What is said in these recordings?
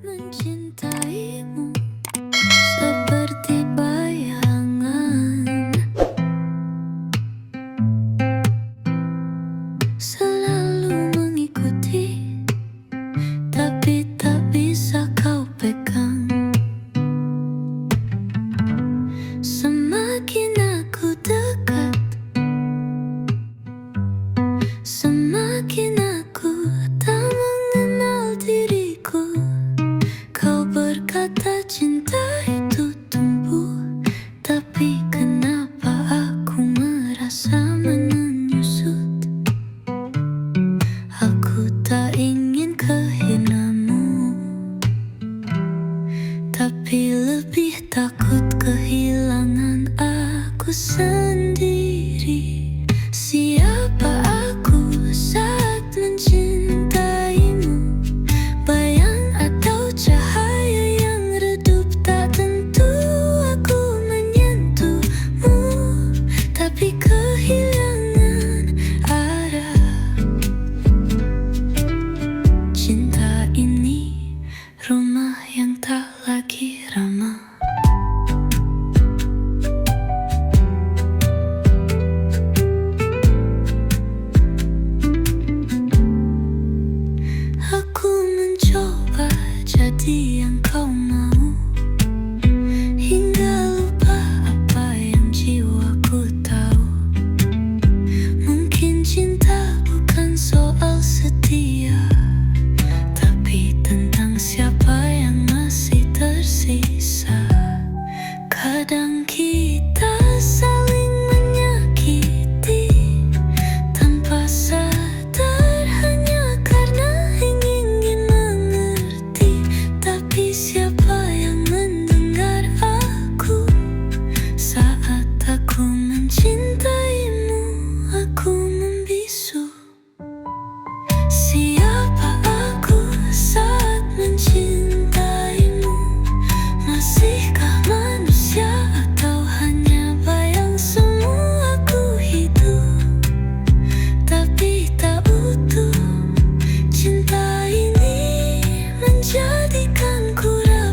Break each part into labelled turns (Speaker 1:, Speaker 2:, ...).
Speaker 1: Mencintaimu seperti bayangan, selalu mengikuti, tapi tak bisa kau pegang. Semakin aku dekat, semakin aku tak mengenal diriku. Kau berkata cinta itu tumbuh, tapi kenapa aku merasa menyusut? Aku tak ingin kehilanganmu, tapi lebih takut kehilangan aku sendiri. Siapa aku saat mencintaimu? Bayang atau cahaya yang redup tak tentu. Aku menyentuhmu, tapi kehilangan arah. Cinta ini rumah yang tak lagi ramah. Aku mencoba jadi yang kau mau, hingga lupa apa yang jiwaku tahu. Mungkin cinta bukan soal setia, tapi tentang siapa yang masih tersisa. Kadang kita saling menyakiti tanpa sadar, hanya karena ingin mengerti. Tapi siapa yang mendengar aku saat aku mencintaimu? Aku membisu. Siapa aku saat mencintaimu? Masihkah manusia atau hanya bayang semu? Aku hidup, tapi tak utuh. Cinta ini menjadikanku ragu.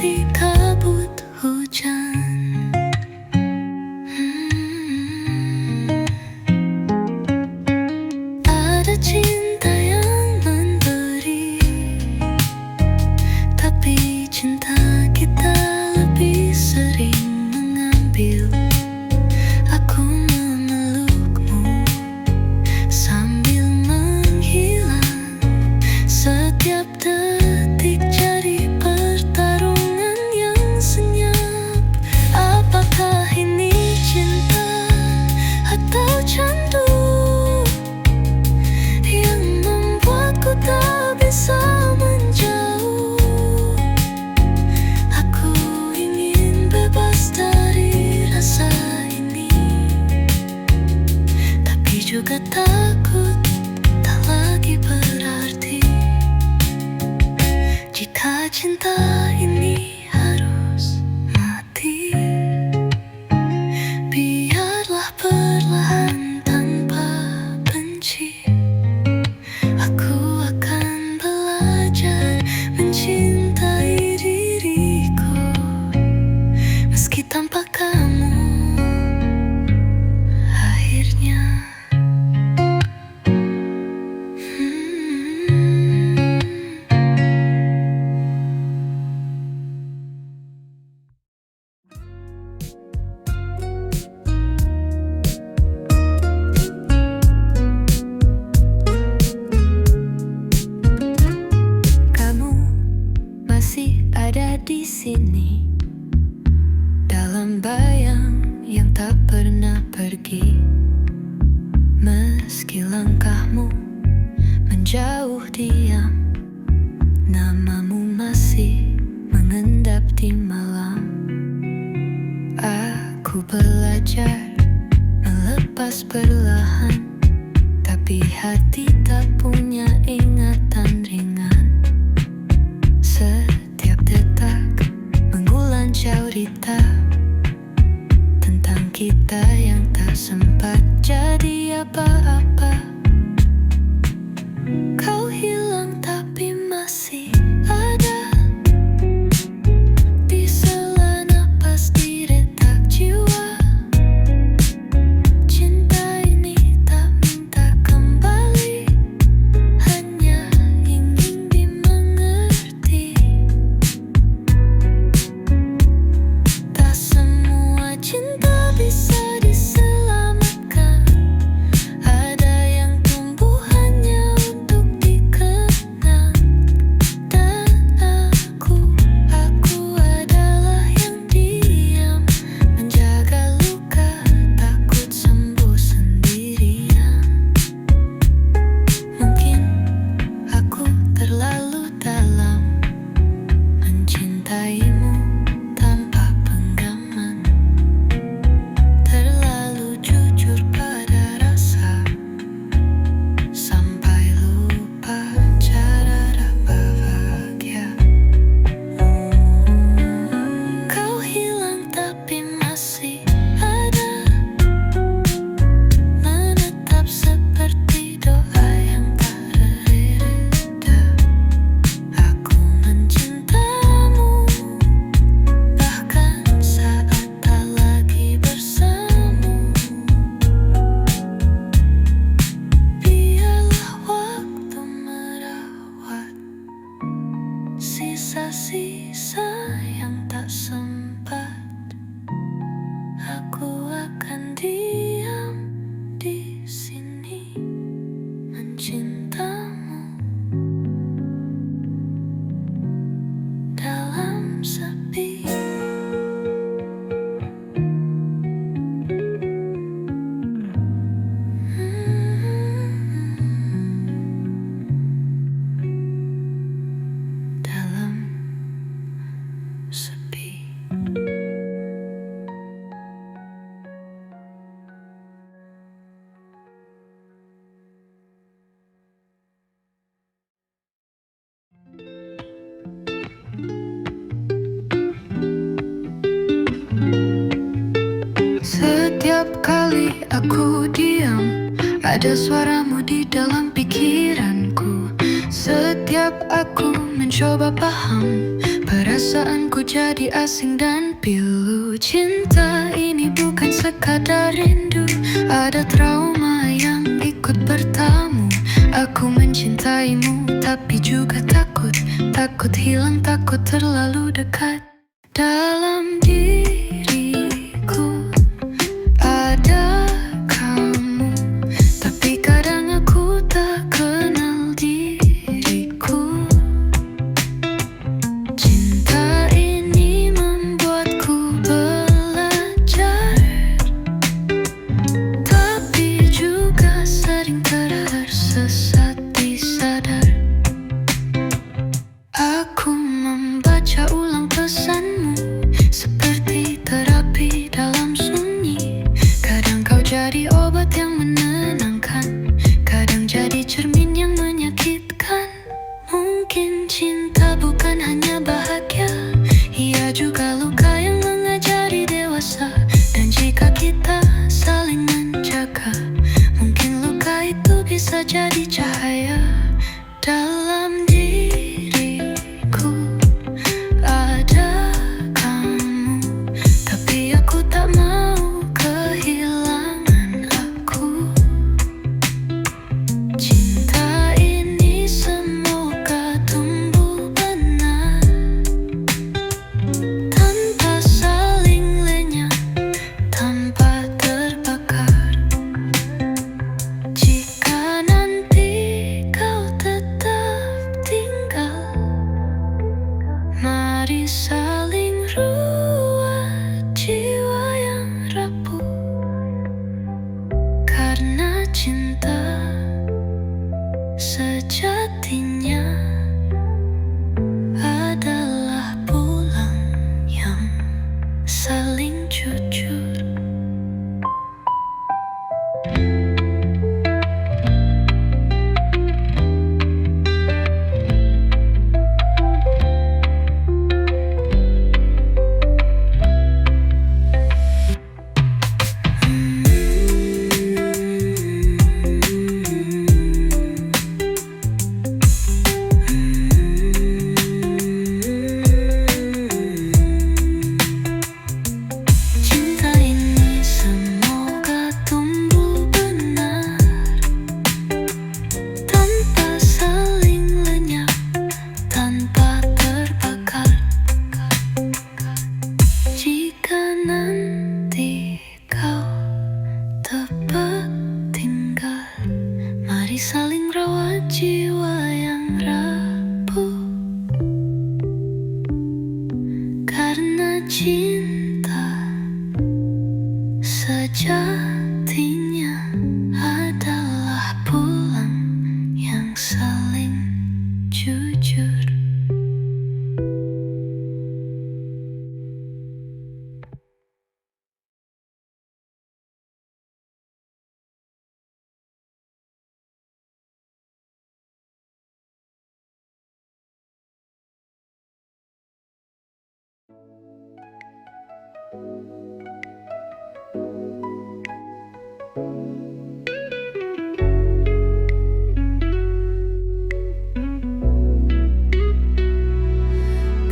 Speaker 1: di kabut hujan. Ada cinta yang memberi, tapi cinta kita lebih sering mengambil. Aku memelukmu sambil menghilang. Setiap detik jadi pertarungan yang senyap. Apakah ini cinta atau candu yang membuatku tak bisa menjauh? Aku ingin bebas dari rasa ini, tapi juga takut tak lagi berarti. Jika cinta ini harus mati, biarlah perlahan tanpa benci. Aku akan belajar mencintai diriku, meski tanpa kamu akhirnya. Kamu masih ada di sini, dalam bayang yang tak pernah pergi. Meski langkahmu menjauh diam, namamu masih mengendap di malam. Aku belajar melepas perlahan, tapi hati tak punya ingatan ringan. Setiap detak mengulang cerita tentang kita yang tak sempat jadi apa-apa. Kau hilang tapi masih ada di sela napas, di detak jiwa. Cinta ini tak minta kembali, hanya ingin dimengerti. Tak semua cinta bisa diselamatkan, ada yang tumbuh hanya untuk dikenang. Dan aku adalah yang diam, menjaga luka, takut sembuh sendirian. Mungkin aku terlalu dalam mencintaimu tanpa penggaman, terlalu jujur pada rasa, sampai lupa cara dapat bahagia. Kau hilang tapi masih ada, menetap seperti doa yang tak reda. Aku mencintamu, bahkan saat tak lagi bersamamu. Biarlah waktu merawat sisa-sisa yang tak sempat. Aku akan diam di sini, mencintamu dalam sepi. Dalam sepi. Setiap kali aku diam, ada suaramu di dalam pikiranku. Setiap aku mencoba paham, Perasaanku jadi asing dan pilu. Cinta ini bukan sekadar rindu, ada trauma yang ikut bertamu. Aku mencintaimu tapi juga takut, takut hilang, takut terlalu dekat. Dalam diriku ada kamu, tapi kadang aku tak kenal diriku. Cinta ini membuatku belajar, tapi juga sering tersesat di sadar. Aku membaca ulang pesanmu seperti terapi dalam sunyi. Kadang kau jadi obat yang menenangkan, kadang jadi cermin yang menyakitkan. Mungkin cinta bukan hanya bahagia, ia juga luka yang mengajari dewasa. Dan jika kita saling menjaga, mungkin luka itu bisa jadi cahaya. Dalam diriku ada kamu, tapi aku tak mau kehilangan aku. Cinta ini semoga tumbuh benar, tanpa saling lenyap, tanpa terbakar. Jika nanti kau tetap tinggal, mari saling ruat jiwa yang rapuh. Karena cinta sejatinya adalah pulang yang saling jujur. Cinta ini semoga tumbuh benar, tanpa saling lenyap, tanpa terbakar. Jika nanti kau tepat tinggal, mari saling rawat jiwa yang rapuh. Karena cinta sejatinya adalah pulang yang saling jujur.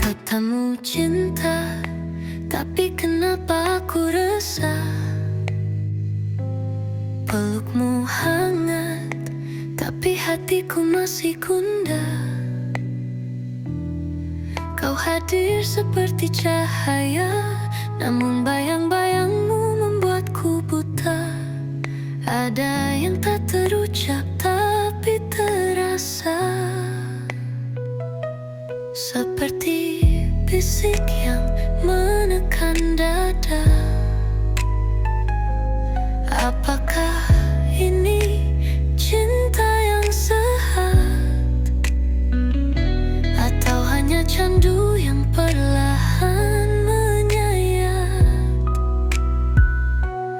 Speaker 1: Katamu cinta, tapi kenapa aku resah? Pelukmu hangat, tapi hatiku masih gundah. Kau hadir seperti cahaya, namun bayang-bayangmu membuatku buta. Ada yang tak terucap tapi terasa, seperti bisik yang menekan dada. Apakah ini cinta yang sehat, atau hanya candu yang perlahan menyayat?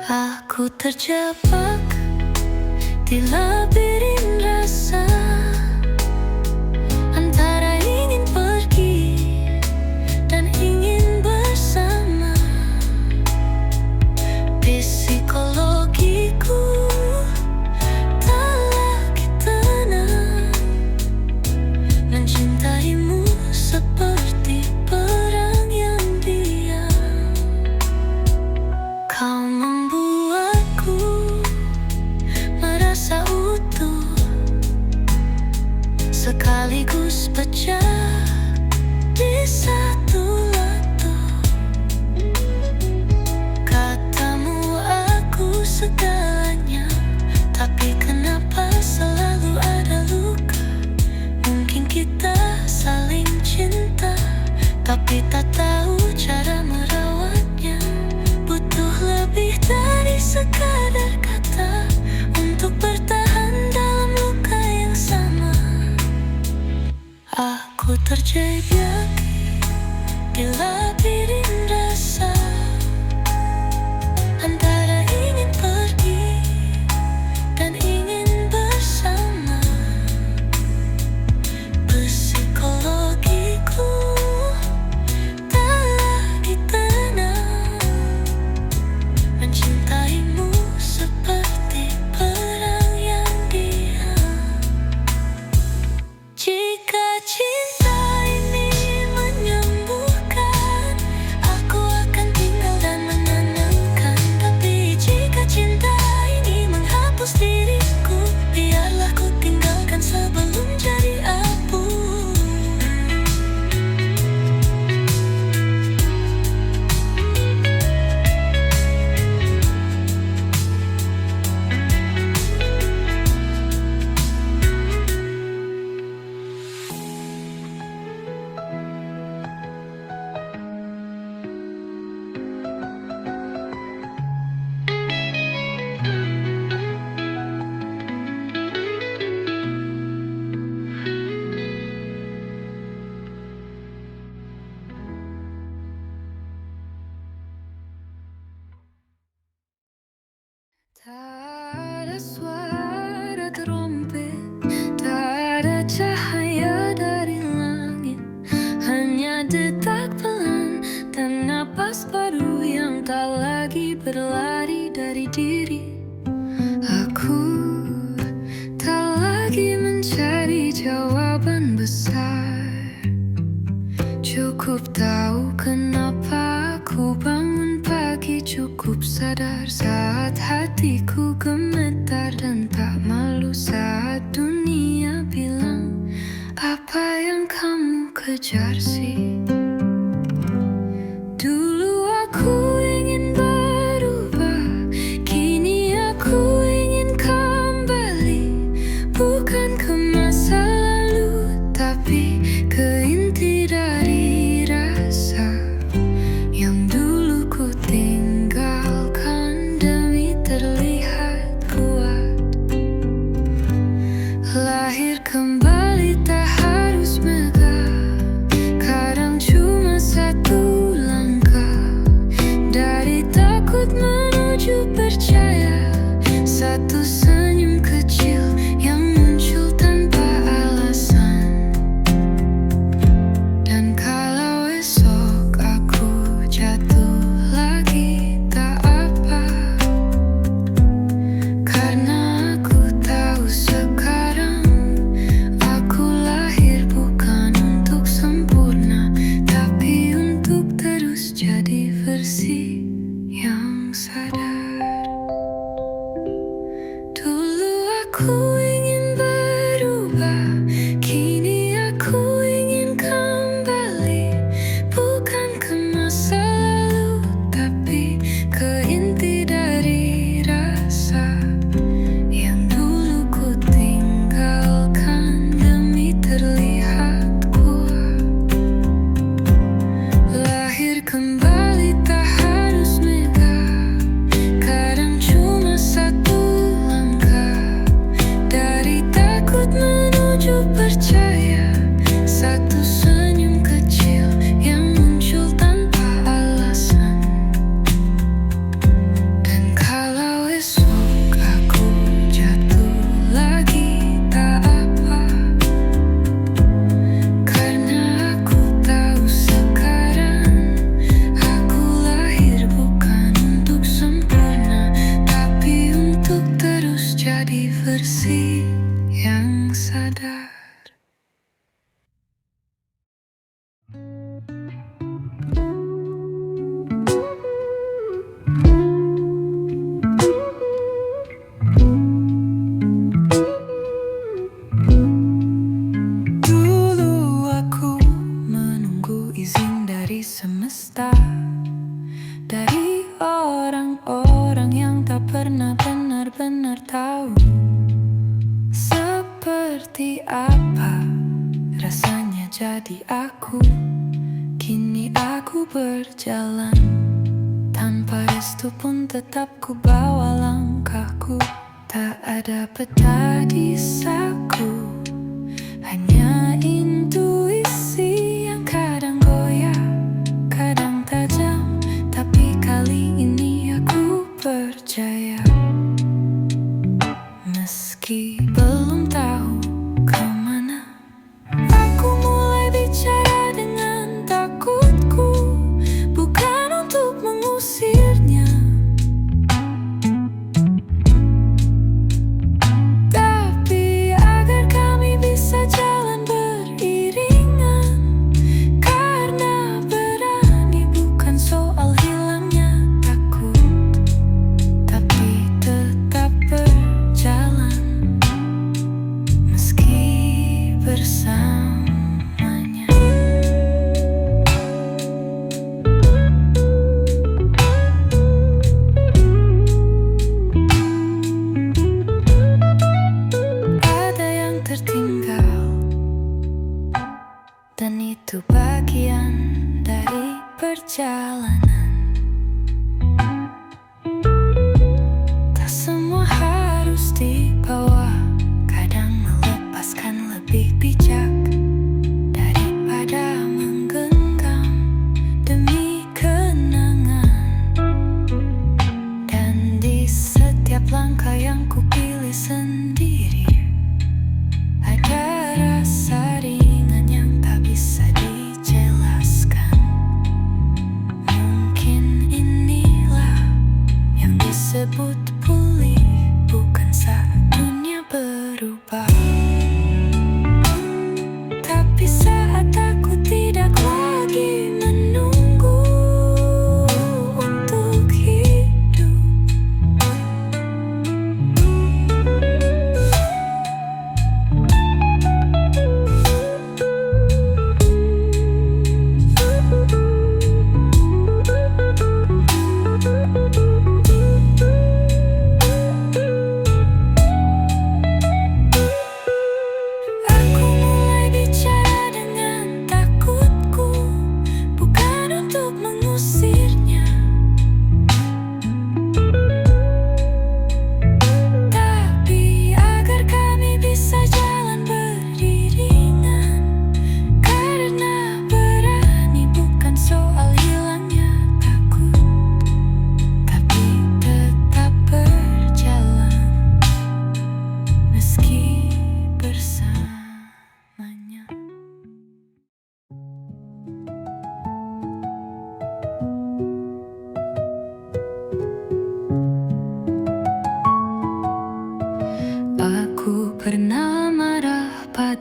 Speaker 1: Aku terjebak di labirin rasa, antara ingin pergi dan ingin bersama. Psikologiku tak lagi tenang, mencintaimu seperti ajaib yang dilabirin rasa antara ingin pergi dan ingin bersama. Psikologiku tak lagi tenang, mencintaimu seperti perang yang diam. Jika cinta ini menyembuhkan, aku akan tinggal dan menenangkan. Tapi jika cinta ini menghapus diriku, biarlah ku tinggalkan sebelum jadi abu. Tak ada suara trompet, tak ada cahaya dari langit, hanya detak pelan dan napas baru yang tak lagi berlari dari diri. Aku tak lagi mencari jawaban besar, cukup tahu kenapa aku bangun pagi, cukup sadar saat hatiku gemetar dan tak malu saat dunia bilang, apa yang kamu kejar sih? Dulu aku ingin berubah, kini aku ingin kembali, bukan ke masa lalu tapi ke inti dari rasa yang dulu ku tinggalkan demi terlihat kuat. Lahir kembali tak harus megah, kadang cuma satu langkah dari takut menuju percaya. Satu senyum kecil yang muncul tanpa alasan. Dan kalau esok aku jatuh lagi tak apa, karena aku tahu sekarang aku lahir bukan untuk sempurna, tapi untuk terus jadi versi yang sadar. Dulu aku ingin berubah, kini aku ingin kembali, bukan ke masa lalu tapi ke inti dari rasa yang dulu ku tinggalkan demi terlihat kuat. Lahir kembali tak harus megah, kadang cuma satu langkah dari takut menuju percaya. Satu senyum kecil yang muncul tanpa alasan. Dan kalau esok aku jatuh lagi tak apa, karena aku tahu sekarang aku lahir bukan untuk sempurna, tapi untuk terus jadi versi yang sadar. Dulu aku menunggu izin dari semesta, dari orang-orang yang tak pernah benar-benar tahu seperti apa rasanya jadi aku. Kini aku berjalan tanpa restu pun tetap ku bawa langkahku. Tak ada peta di saku, hanya intuisi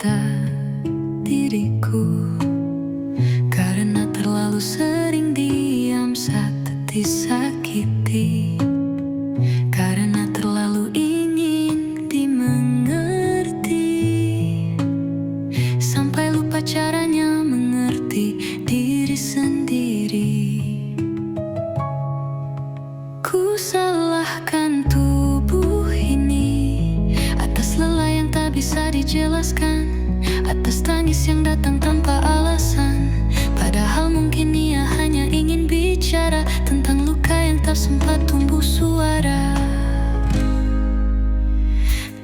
Speaker 1: cerita diriku, karena terlalu sering diam saat disakiti, karena terlalu ingin dimengerti, sampai lupa caranya mengerti diri sendiri. Ku salahkan tubuh ini atas lelah yang tak bisa dijelaskan, atas tangis yang datang tanpa alasan, padahal mungkin ia hanya ingin bicara tentang luka yang tak sempat tumbuh suara.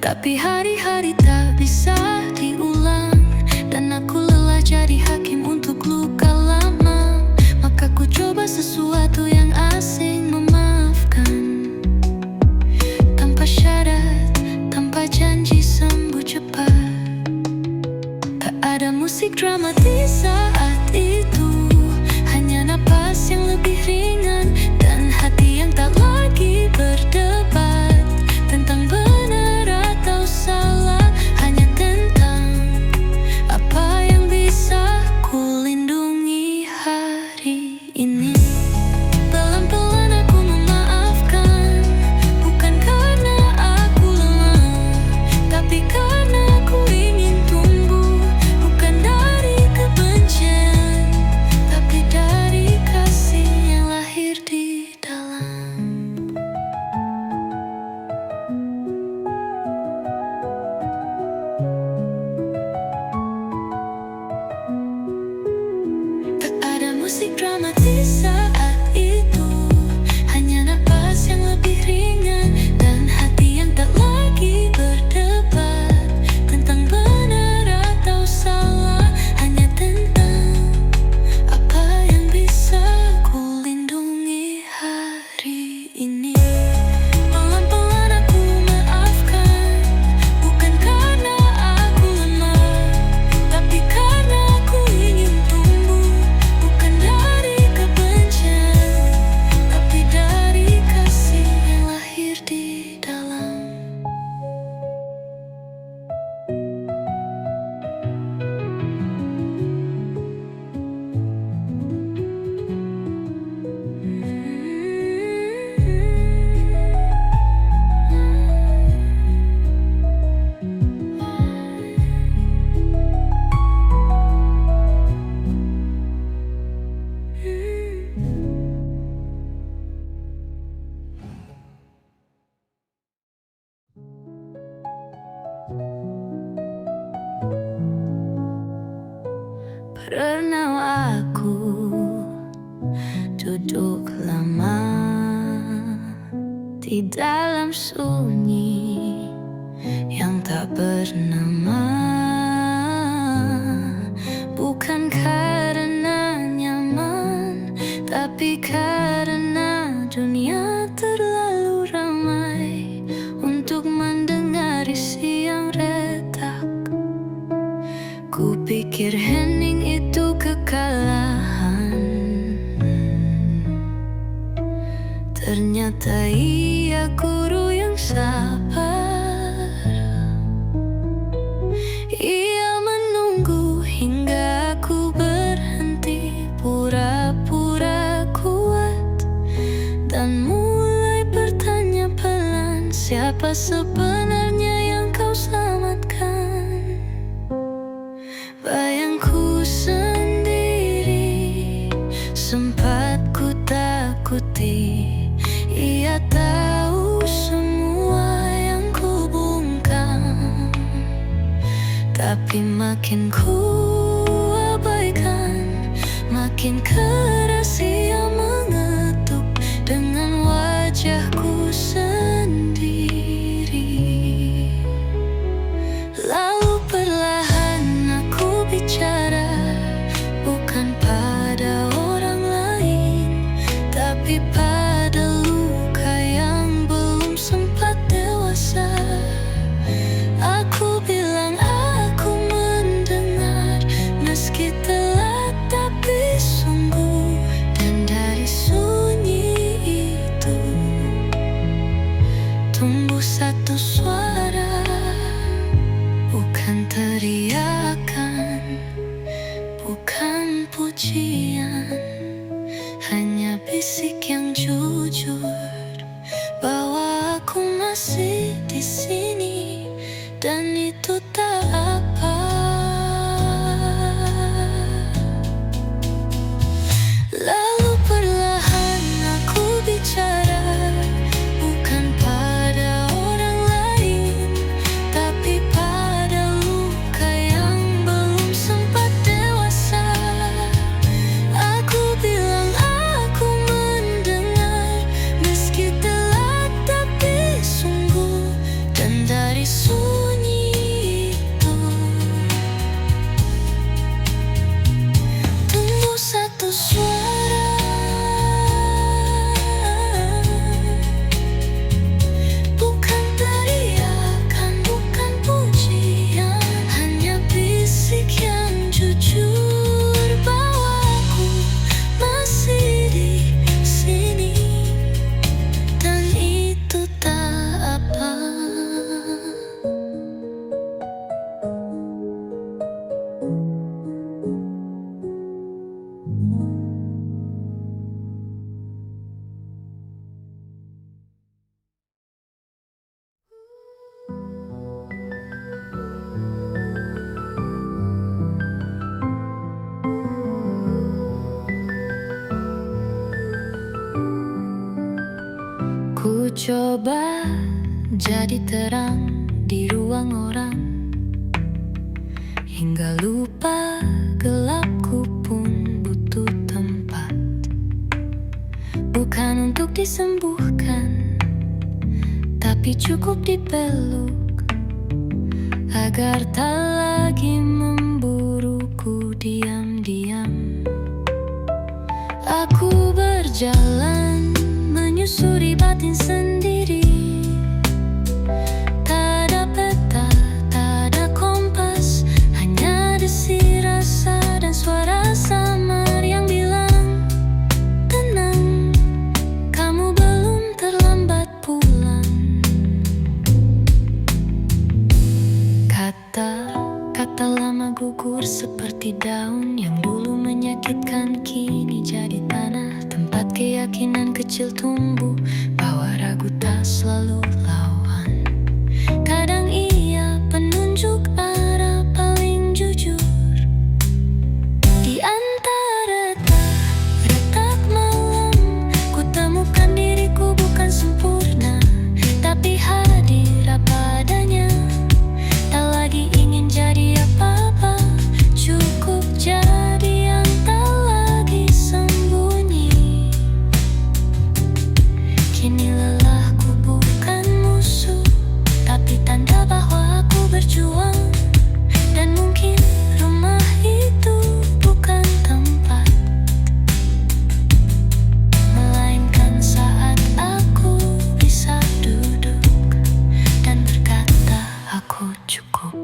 Speaker 1: Tapi hari-hari tak bisa diulang, dan aku lelah jadi hakim untuk luka lama. Maka ku coba sesuatu yang asing, memaafkan tanpa syarat, tanpa janji sembuh cepat. Tak ada musik dramatis saat itu, hanya napas yang lebih ringan dan hati yang tak lagi berdebat tentang benar atau salah, hanya tentang apa yang bisa ku lindungi hari ini. Pelan-pelan aku memaafkan, bukan karena aku lemah, tapi karena aku ingin tumbuh, bukan dari kebencian, tapi dari kasih yang lahir di dalam. Tak ada musik dramatis saat itu, hanya napas yang lebih ringan dan hati yang tak lagi berdebat tentang benar atau salah, hanya tentang apa yang bisa ku lindungi hari ini. Pelan-pelan aku maafkan, bukan karena aku lemah, tapi karena aku ingin tumbuh, bukan dari kebencian, tapi dari kasih yang lahir di dalam. Pernah aku duduk lama di dalam sunyi yang tak bernama, bukan karena nyaman, tapi karena dunia terlalu ramai untuk mendengar isi yang retak. Ku pikir hening itu kekalahan, ternyata ia guru yang sabar. Ia menunggu hingga aku berhenti pura-pura kuat, dan mulai bertanya pelan, siapa sebenarnya yang kau selamatkan? Bayangku sendiri sempat ku takuti, ia tahu semua yang ku bungkam, tapi makin ku abaikan, makin keras ia mengetuk dengan wajahku sendiri. Lalu perlahan aku bicara, bukan pada orang lain, tapi pada luka yang belum sempat dewasa. Aku bilang aku mendengar, meski telat tapi sungguh, dan dari sunyi itu tumbuh satu suara, bukan teriak bisik yang jujur bahwa aku masih di sini dan itu tak apa. Lalu perlahan aku bicara, bukan pada orang lain, tapi pada luka yang belum sempat dewasa. Aku bilang aku mendengar, meski telat tapi sungguh, dan dari sunyi itu tumbuh satu suara. Bukan teriakan, bukan pujian, hanya bisik yang jujur bahwa aku masih di sini dan itu tak apa. Ku coba jadi terang di ruang orang, hingga lupa gelapku pun butuh tempat. Bukan untuk disembuhkan, tapi cukup dipeluk agar tak lagi memburuku diam-diam. Aku berjalan menyusuri batin sendiri. Tak ada peta, tak ada kompas, hanya desi rasa dan suara samar yang bilang, tenang, kamu belum terlambat pulang. Kata lama gugur seperti daun yang dulu menyakitkan, kini jadi tanah, tempat keyakinan kecil tumbuh bahwa ragu tak selalu lawan. Kadang ia penunjuk arah paling jujur di antara retak malam. Ku temukan diriku bukan sempurna, tapi hadir apa adanya. Tak lagi ingin jadi apa-apa, cukup jadi yang tak lagi sembunyi. Kini lelahku bukan musuh, tapi tanda bahwa aku berjuang. Dan mungkin rumah itu bukan tempat, melainkan saat aku bisa duduk dan berkata aku cukup.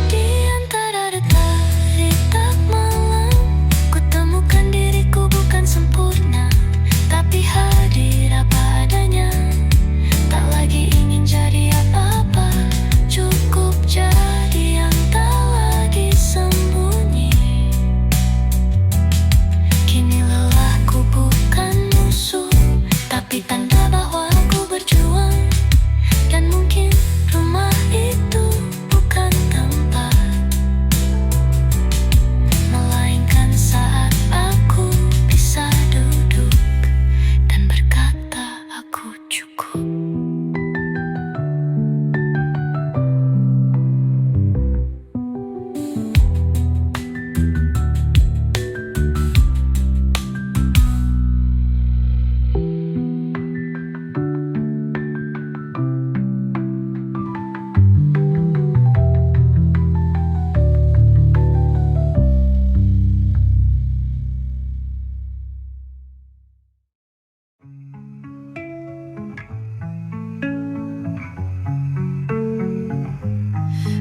Speaker 1: Di antara retak malam, ku temukan diriku bukan sempurna, tapi hadir apa adanya. Tak lagi ingin jadi apa-apa, cukup jadi yang tak lagi sembunyi. Kini lelahku bukan musuh, tapi tanda bahwa aku berjuang. Dan mungkin rumah itu bukan tempat, melainkan saat aku bisa duduk dan berkata aku cukup.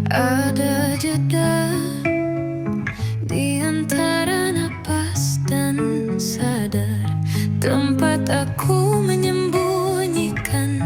Speaker 1: Ada jeda di antara napas dan sadar, tempat aku menyembunyikan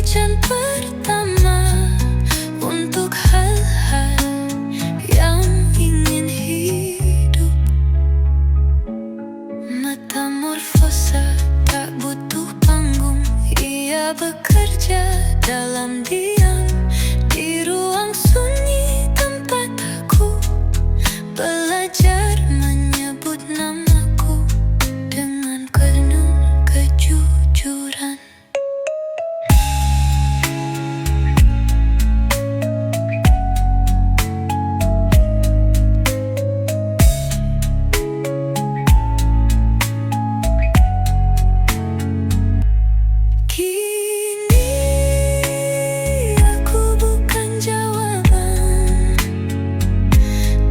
Speaker 1: hujan pertama untuk hal-hal yang ingin hidup. Metamorfosa tak butuh panggung, ia bekerja dalam diam di ruang sunyi tempat aku belajar menyebut namaku dengan penuh kejujuran. Kini aku bukan jawaban,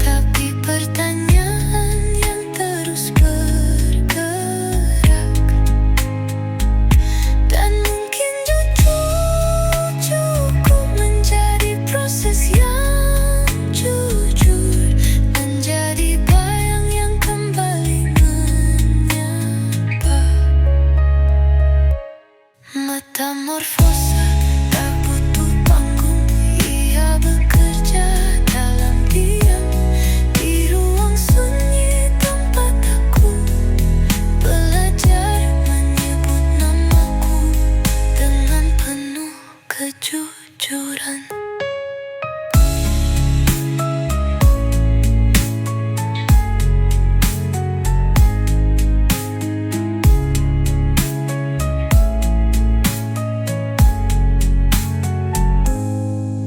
Speaker 1: tapi pertanyaan yang terus bergerak. Dan mungkin cukup menjadi proses yang jujur, menjadi bayang yang kembali menyapa. Metamorfosa tak butuh panggung, ia bekerja dalam diam di ruang sunyi tempat aku belajar menyebut namaku dengan penuh kejujuran.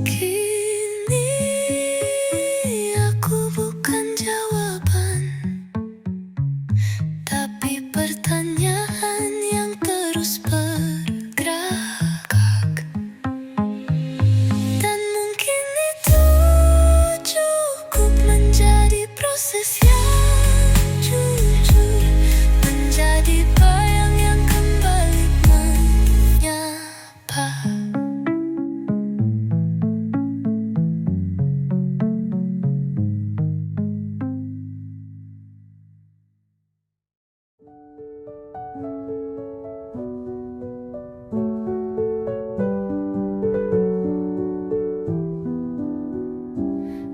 Speaker 1: Kini aku bukan jawaban, tapi pertanyaan yang terus bergerak. Dan mungkin itu cukup menjadi proses yang jujur, menjadi bayang yang kembali menyapa.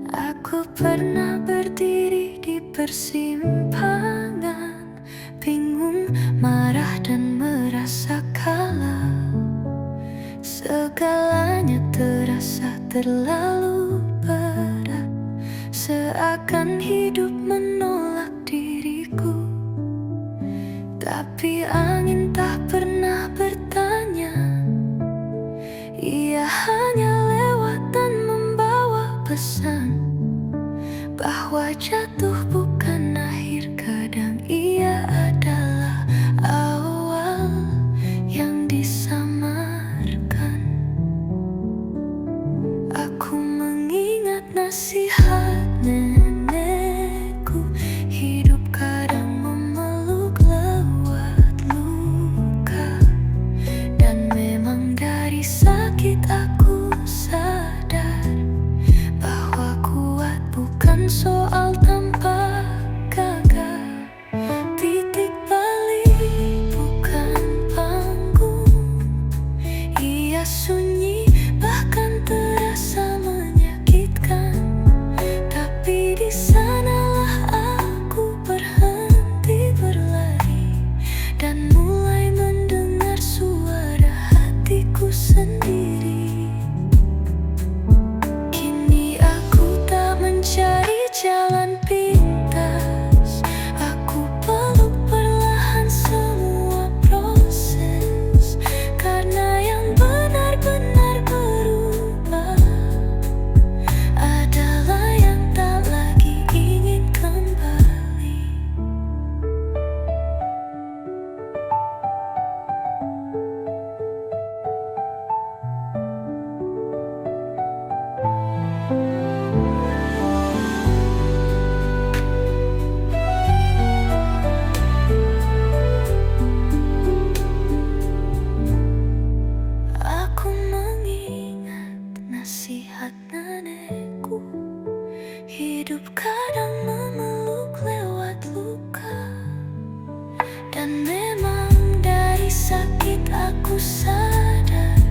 Speaker 1: Aku pernah berdiri di persimpangan, bingung, marah dan merasa kalah. Segalanya terasa terlalu berat, seakan hidup menolak diriku. Tapi angin tak pernah bertanya, ia hanya lewat dan membawa pesan bahwa jatuh bukan akhir, kadang ia adalah awal yang disamarkan. Aku mengingat nasihat nenekku, hidup kadang memeluk lewat luka. Dan memang dari sakit aku sadar bahwa kuat bukan soal tanpa gagal. Titik balik bukan panggung, ia sunyi bahkan terasa menyakitkan. Tapi di sanalah aku berhenti berlari dan mulai mendengar suara hatiku sendiri. Kini aku tak mencari jalan pintas, aku peluk perlahan semua proses, karena yang benar-benar berubah adalah yang tak lagi ingin kembali. Aku mengingat nasihat nenekku, hidup kadang memeluk lewat luka. Dan memang dari sakit aku sadar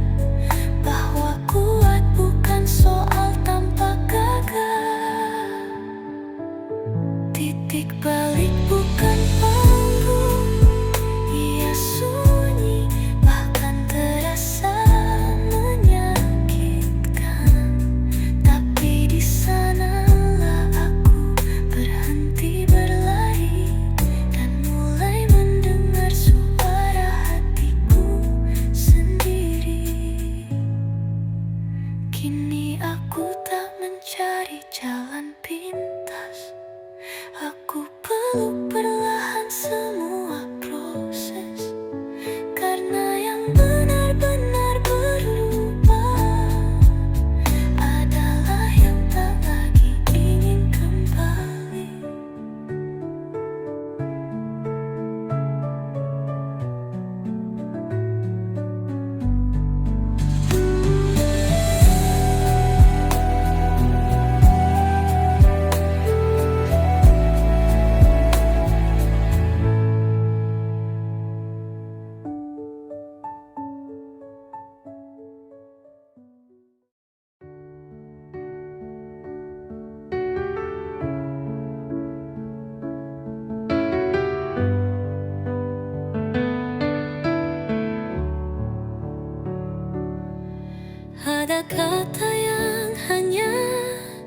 Speaker 1: Ada kata yang hanya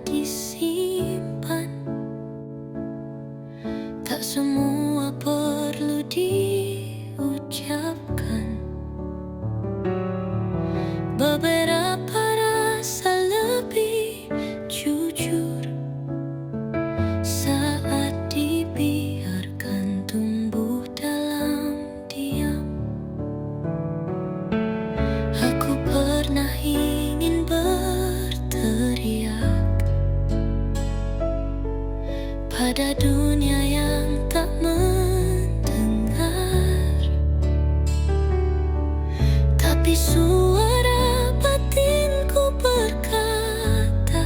Speaker 1: disimpan, tak semua perlu diucapkan. Beberapa rasa lebih jujur saat dibiarkan tumbuh dalam diam. Aku pernah ingin berteriak pada dunia yang tak mendengar, tapi suara batinku berkata,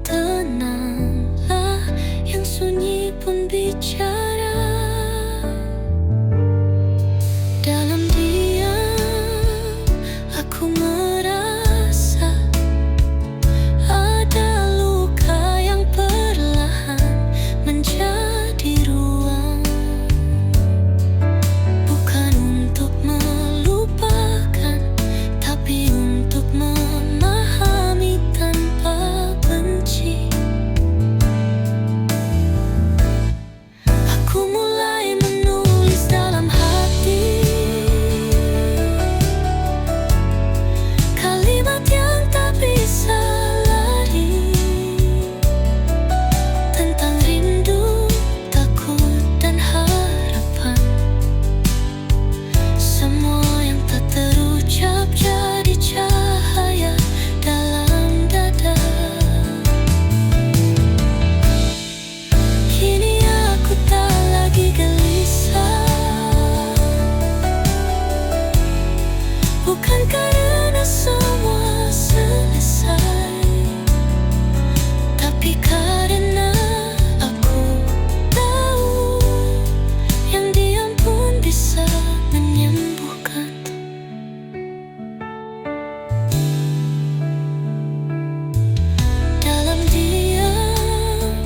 Speaker 1: tenanglah, yang sunyi pun bicara. Dalam diam, aku merasa ada luka yang perlahan menjadi ruang. Bukan untuk melupakan, tapi untuk memahami tanpa benci. Aku mulai menulis dalam hati kalimat yang tak bisa lari, tentang rindu, takut, dan harapan. Semua yang tak terucap jadi cahaya dalam dada. Kini aku tak lagi gelisah, bukan karena semua selesai, tapi karena aku tahu yang diam pun bisa menyembuhkan. Dalam diam,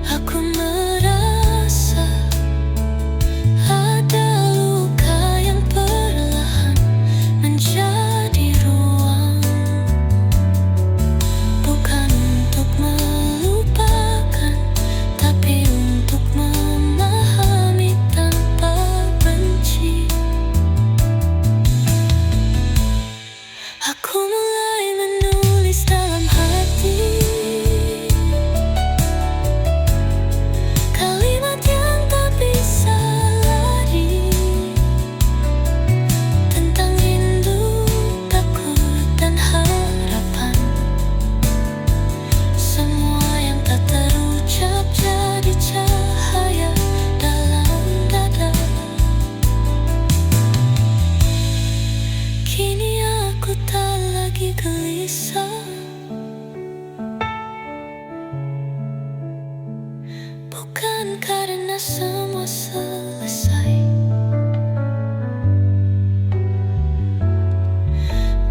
Speaker 1: aku merasa ada luka yang perlahan menjadi ruang. Bukan untuk melupakan, tapi untuk memahami tanpa benci. Aku mulai menulis dalam hati kalimat yang tak bisa lari, tentang rindu, takut, dan harapan. Semua yang tak terucap jadi cahaya dalam dada. Kini aku tak lagi gelisah, bukan karena semua selesai,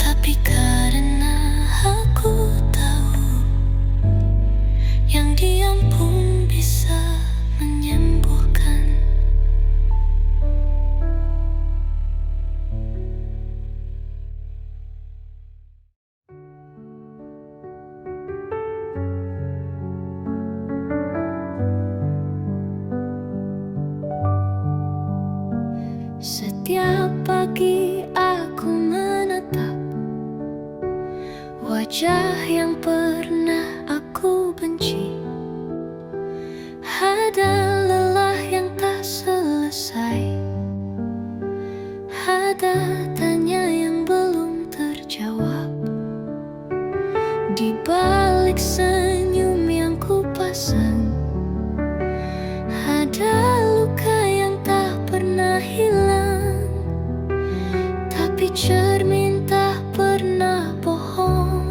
Speaker 1: tapi karena aku tahu yang diam pun bisa menyembuhkan. Setiap pagi aku menatap wajah yang pernah aku benci. Ada lelah yang tak selesai, ada tanya yang belum terjawab. Di balik senyum yang ku pasang, ada luka yang tak pernah hilang, tapi cermin tak pernah bohong.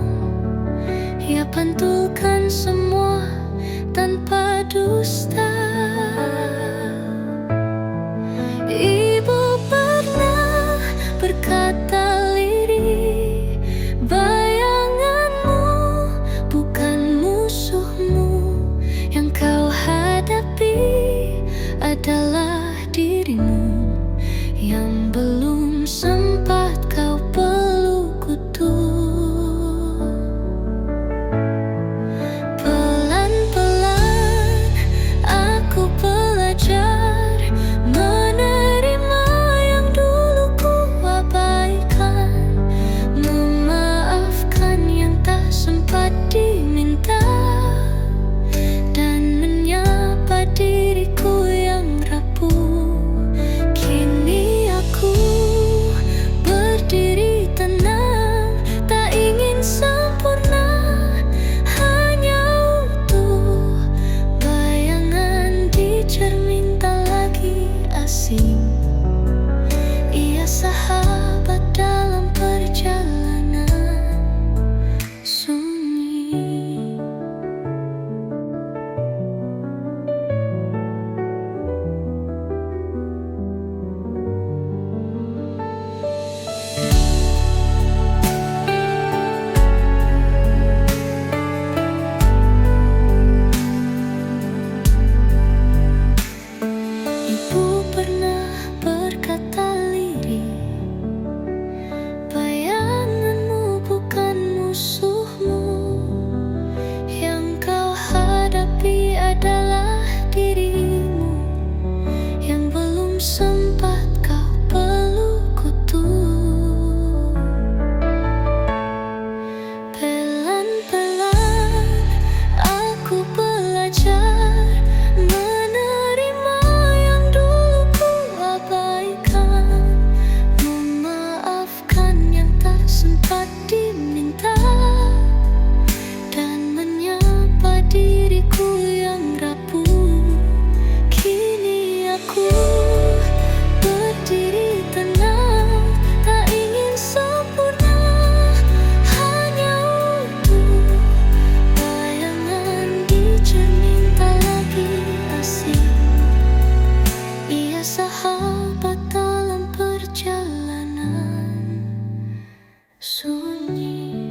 Speaker 1: sunyi.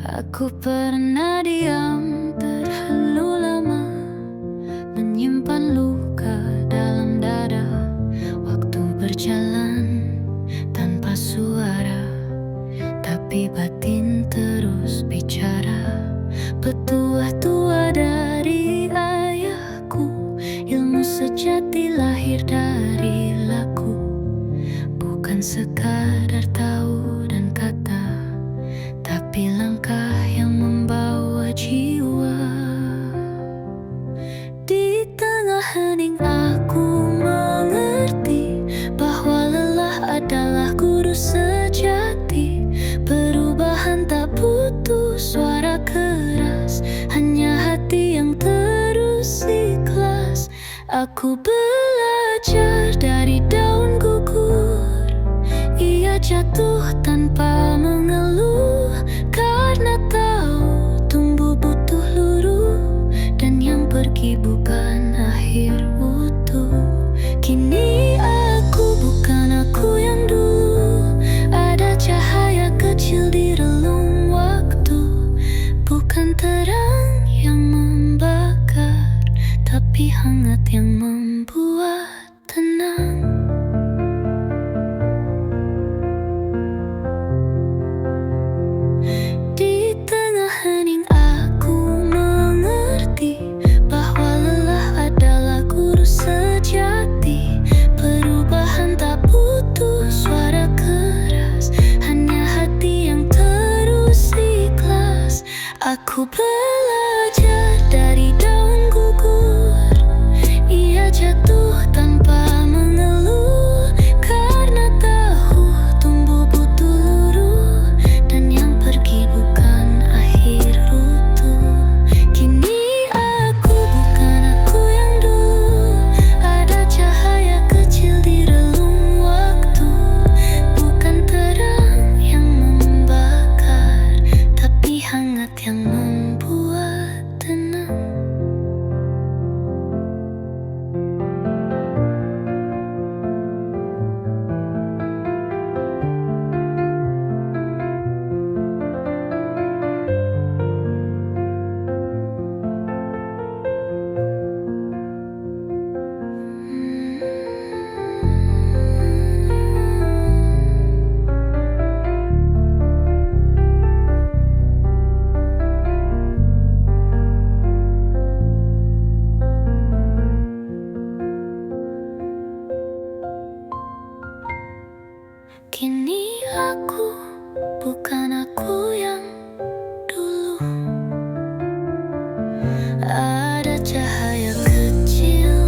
Speaker 1: Aku pernah diam terlalu lama, menyimpan luka dalam dada. Waktu berjalan tanpa suara, tapi batin terus bicara. Petua tua dari ayahku, ilmu sejati lahir dari laku. Bukan sekadar tahu dan kata, tapi langkah yang membawa jiwa. Di tengah hening aku mengerti bahwa lelah adalah guru sejati. Perubahan tak butuh suara keras, hanya hati yang terus ikhlas. Aku belajar dari daun gugur, ia jatuh tanpa mengeluh, karena tahu tumbuh butuh luruh, dan yang pergi bukan akhir utuh. Kini aku bukan aku yang dulu, ada cahaya kecil di relung waktu. Bukan terang yang membakar, tapi hangat yang membuat tenang. Di tengah hening aku mengerti bahwa lelah adalah guru sejati. Perubahan tak butuh suara keras, hanya hati yang terus ikhlas. Aku belajar dari daun gugur, ia jatuh tanpa mengeluh, karena tahu tumbuh butuh luruh, dan yang pergi bukan akhir utuh. Kini aku bukan aku yang dulu, ada cahaya kecil di relung waktu. Bukan terang yang membakar, tapi hangat yang membuat tenang. Kini aku bukan aku yang dulu, ada cahaya kecil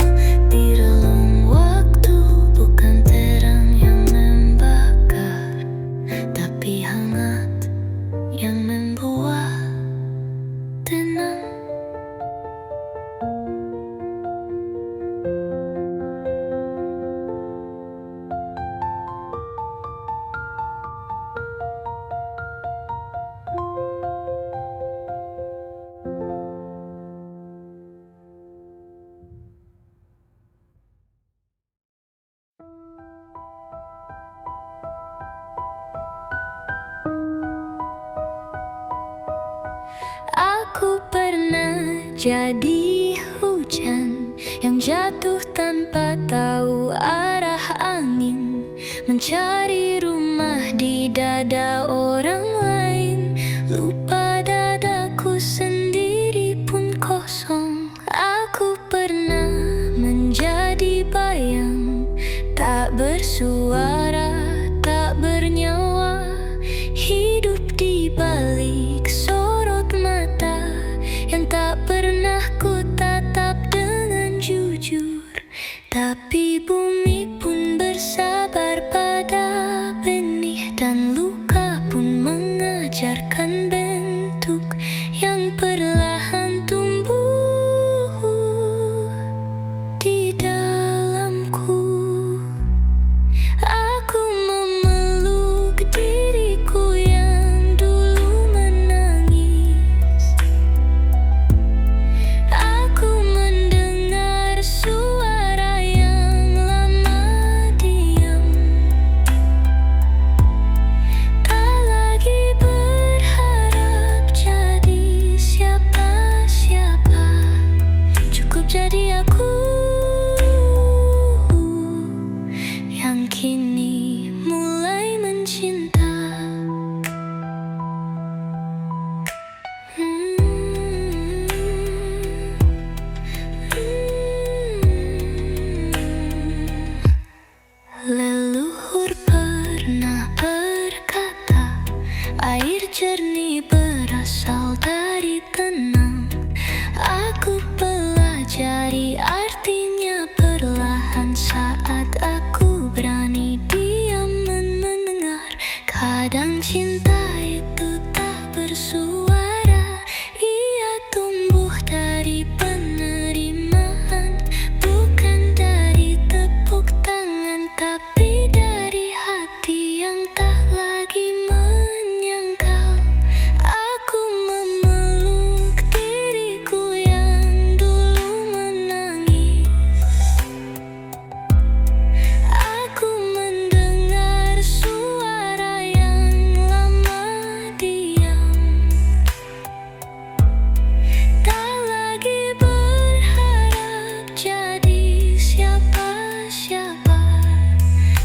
Speaker 1: di relung waktu. Bukan terang yang membakar, tapi hangat yang membuat tenang. Aku pernah jadi hujan yang jatuh tanpa tahu arah angin, mencari rumah di dada orang lain. Lupa dadaku sendiri pun kosong. Aku pernah menjadi bayang, tak bersuara, tak bernyawa, hidup di balik sorot mata yang tak pernah ku tatap dengan jujur. Tapi bumi pun bersabar pada benih, dan luka pun mengajarkan bentuk yang yang perlahan tumbuh di dalamku. Aku memeluk diriku yang dulu menangis. Aku mendengar suara yang lama diam. Tak lagi berharap jadi siapa-siapa, cukup jadi aku yang kini mulai mencinta. Leluhur pernah berkata, air jernih berasal dari tenang. Aku pelajari artinya perlahan saat aku berani diam mendengar. Kadang cinta itu tak bersuara, ia tumbuh dari penerimaan, bukan dari tepuk tangan, tapi dari hati yang tak lagi menyangkal. Aku memeluk diriku yang dulu menangis. Aku mendengar suara yang lama diam. Tak lagi berharap jadi siapa-siapa,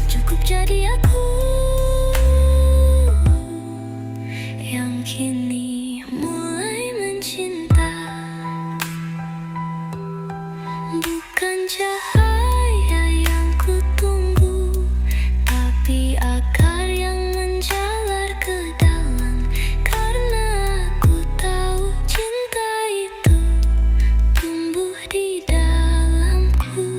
Speaker 1: cukup jadi aku yang kini mulai mencinta. Bukan cahaya yang kutunggu, tapi akar yang menjalar ke dalam. Karena aku tahu cinta itu tumbuh di dalamku.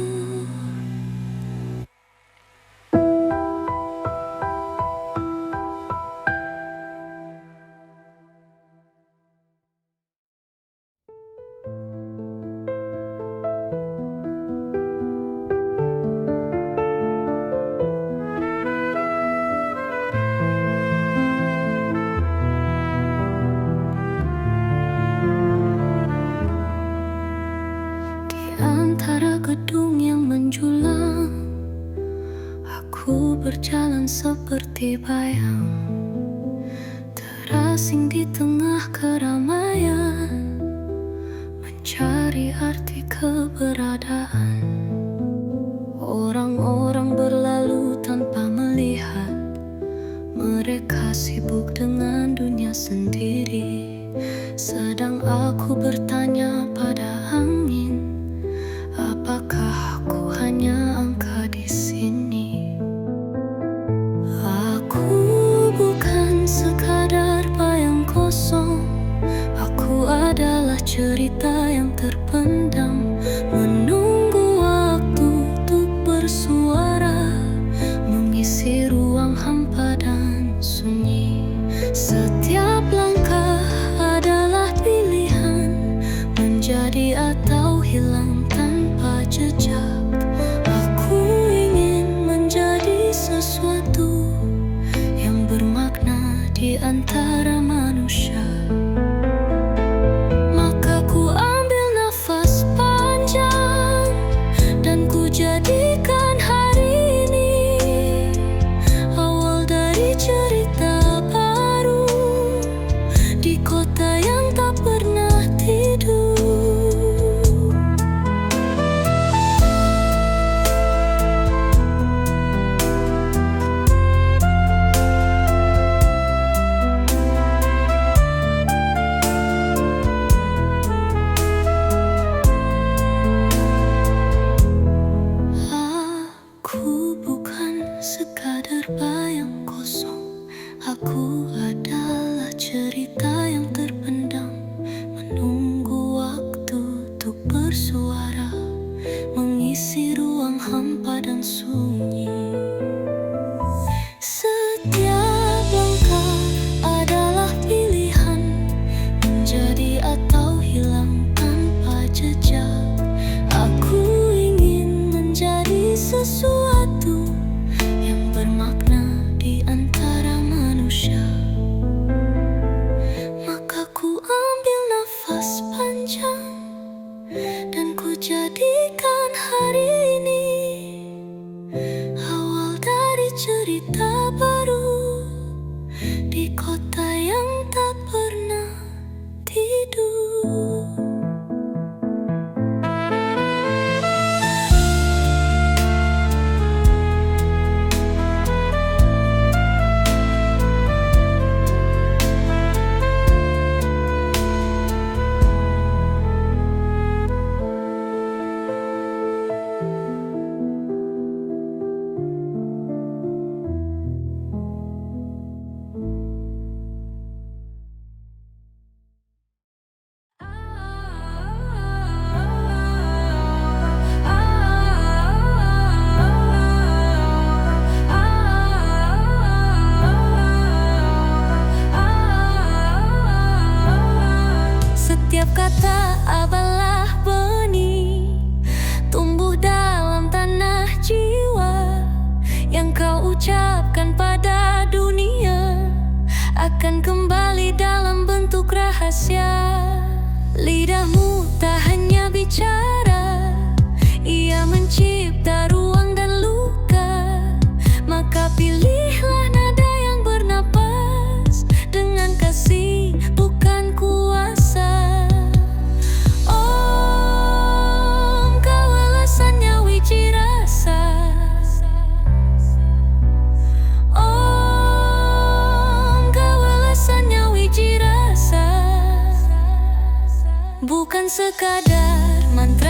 Speaker 1: Di antara gedung yang menjulang, aku berjalan seperti bayang, terasing di tengah keramaian, mencari arti keberadaan. Orang-orang berlalu tanpa melihat, mereka sibuk dengan dunia sendiri. Sedang aku bertanya pada angin, apakah aku hanya angka di sini? Aku bukan sekadar bayang kosong, aku adalah cerita yang terpendam, menunggu waktu untuk bersuara, mengisi ruang hampa dan sunyi. Setiap langkah adalah pilihan, menjadi atau hilang tanpa jejak. Aku ingin menjadi sesuatu yang bermakna di antara manusia. Maka ku ambil nafas Setiap kata adalah benih, tumbuh dalam tanah jiwa. Yang kau ucapkan pada dunia akan kembali dalam bentuk rahasia. Lidahmu tak hanya bicara, ia mencipta ruang dan luka. Maka pilihlah nada yang bernapas dengan kasih, bukan kuasa. Om, kau alasannya wiji rasa. Om, kau alasannya wiji rasa. Bukan sekadar mantra